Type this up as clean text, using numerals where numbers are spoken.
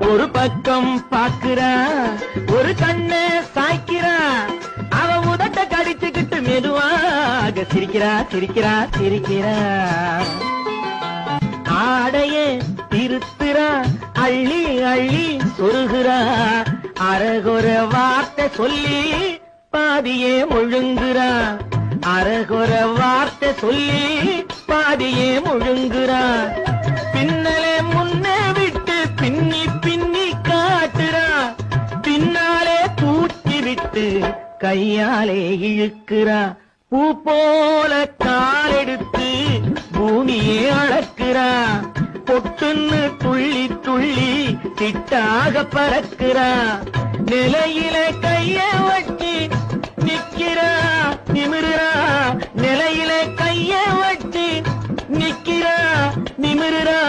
ஒரு பக்கம் பாக்குறா, ஒரு கண்ணு சாய்க்கிறா, அவ உதட்ட கடிச்சுக்கிட்டு மெதுவாக சிரிக்கிறா சிரிக்கிறா சிரிக்கிறா. ஆடையே திருத்துறா, அள்ளி அள்ளி சொருகிறா, அரகுற வார்த்தை சொல்லி பாதியே முழுங்குறா, அரகுற வார்த்தை சொல்லி பாதியே முழுங்குறா. பின்னலே முன்னே விட்டு பின்னி பின்னி காட்டுறா, பின்னாலே தூக்கி விட்டு கையாலே இழுக்கிறா. பூ போல காலெடுத்து பூமியே அளக்கிறா, பொட்டுன்னு துள்ளி துள்ளி திட்டாக பறக்கிறா. நிலையில கைய வச்சு நிக்கிறா நிமிருறா, நிலையில கைய வச்சு நிக்கிறா நிமிருறா.